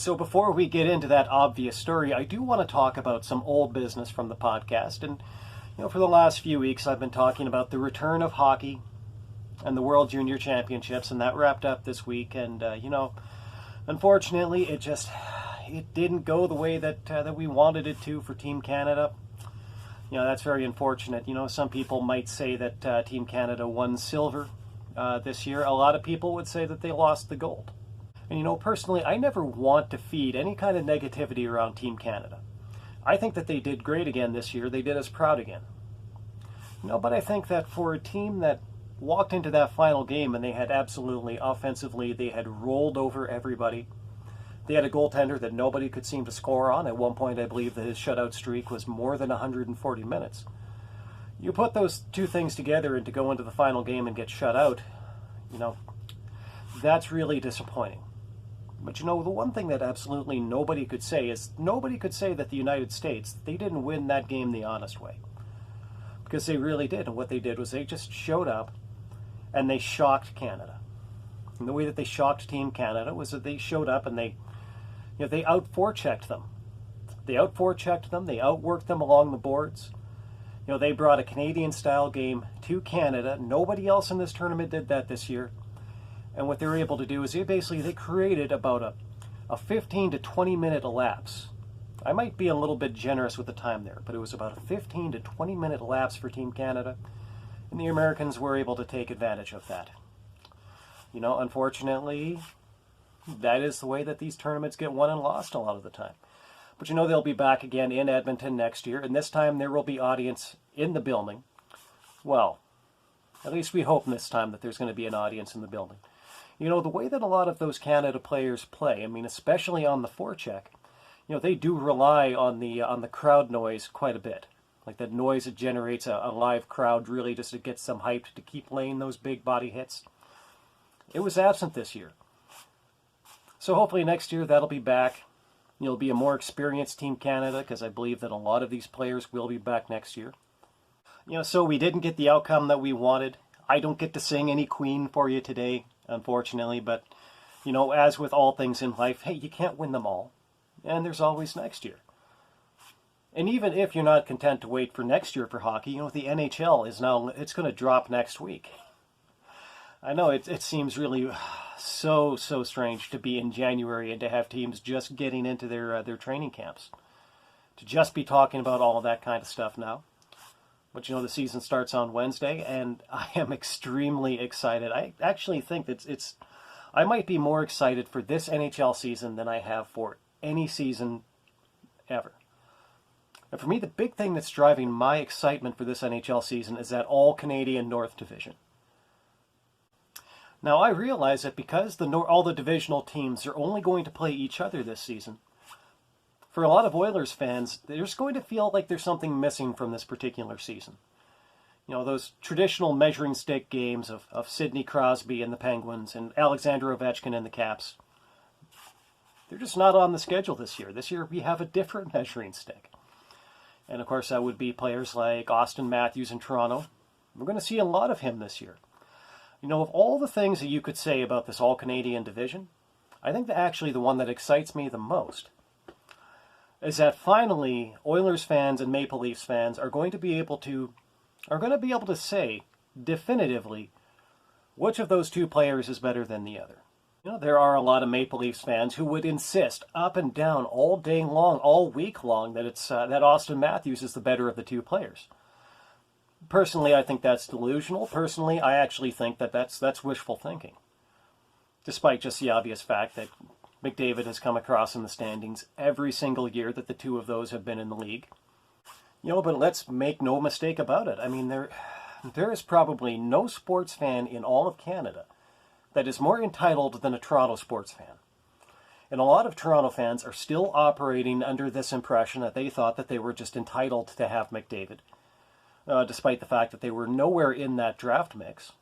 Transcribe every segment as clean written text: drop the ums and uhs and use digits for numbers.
So before we get into that obvious story, I do want to talk about some old business from the podcast. And, for the last few weeks, I've been talking about the return of hockey and the World Junior Championships, and that wrapped up this week. And, unfortunately, it didn't go the way that we wanted it to for Team Canada. That's very unfortunate. Some people might say that Team Canada won silver this year. A lot of people would say that they lost the gold. And personally, I never want to feed any kind of negativity around Team Canada. I think that they did great again this year. They did us proud again. But I think that for a team that walked into that final game and they had absolutely, offensively, they had rolled over everybody. They had a goaltender that nobody could seem to score on. At one point, I believe that his shutout streak was more than 140 minutes. You put those two things together and to go into the final game and get shut out, that's really disappointing. But the one thing that absolutely nobody could say is nobody could say that the United States, they didn't win that game the honest way. Because they really did. And what they did was they just showed up and they shocked Canada. And the way that they shocked Team Canada was that they showed up and they out-forechecked them. They out-forechecked them. They outworked them along the boards. They brought a Canadian-style game to Canada. Nobody else in this tournament did that this year. And what they were able to do is they created about a 15 to 20 minute elapse. I might be a little bit generous with the time there, but it was about a 15 to 20 minute elapse for Team Canada. And the Americans were able to take advantage of that. Unfortunately, that is the way that these tournaments get won and lost a lot of the time. But they'll be back again in Edmonton next year, and this time there will be audience in the building. Well, at least we hope this time that there's going to be an audience in the building. The way that a lot of those Canada players play, especially on the forecheck, they do rely on the crowd noise quite a bit. Like that noise that generates a live crowd really just to get some hype to keep laying those big body hits. It was absent this year. So hopefully next year that'll be back. It'll be a more experienced Team Canada because I believe that a lot of these players will be back next year. So we didn't get the outcome that we wanted. I don't get to sing any Queen for you today, unfortunately, but, as with all things in life, hey, you can't win them all, and there's always next year. And even if you're not content to wait for next year for hockey, the NHL it's going to drop next week. I know it seems really so strange to be in January and to have teams just getting into their training camps, to just be talking about all of that kind of stuff now. But the season starts on Wednesday, and I am extremely excited. I actually think that I might be more excited for this NHL season than I have for any season ever. And for me, the big thing that's driving my excitement for this NHL season is that all-Canadian North Division. Now, I realize that because all the divisional teams are only going to play each other this season, for a lot of Oilers fans, they're just going to feel like there's something missing from this particular season. Those traditional measuring stick games of Sidney Crosby and the Penguins and Alexander Ovechkin and the Caps, they're just not on the schedule this year. This year we have a different measuring stick. And of course that would be players like Auston Matthews in Toronto. We're going to see a lot of him this year. Of all the things that you could say about this all-Canadian division, I think that actually the one that excites me the most is that finally Oilers fans and Maple Leafs fans are going to be able to say definitively which of those two players is better than the other. There are a lot of Maple Leafs fans who would insist up and down all day long, all week long, that that Auston Matthews is the better of the two players. Personally, I think that's delusional. Personally, I actually think that that's wishful thinking. Despite just the obvious fact that McDavid has come across in the standings every single year that the two of those have been in the league. But let's make no mistake about it. There is probably no sports fan in all of Canada that is more entitled than a Toronto sports fan. And a lot of Toronto fans are still operating under this impression that they thought that they were just entitled to have McDavid, despite the fact that they were nowhere in that draft mix.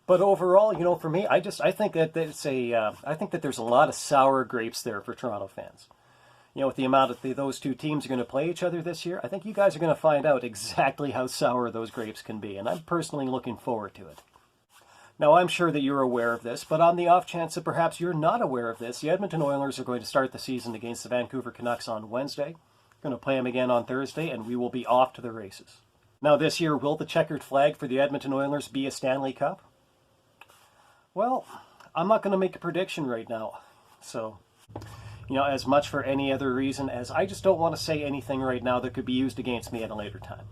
But overall, for me, I think that I think that there's a lot of sour grapes there for Toronto fans. With the amount of those two teams are going to play each other this year, I think you guys are going to find out exactly how sour those grapes can be, and I'm personally looking forward to it. Now, I'm sure that you're aware of this, but on the off chance that perhaps you're not aware of this, the Edmonton Oilers are going to start the season against the Vancouver Canucks on Wednesday. We're going to play them again on Thursday, and we will be off to the races. Now, this year, will the checkered flag for the Edmonton Oilers be a Stanley Cup? Well, I'm not going to make a prediction right now. So, as much for any other reason as I just don't want to say anything right now that could be used against me at a later time.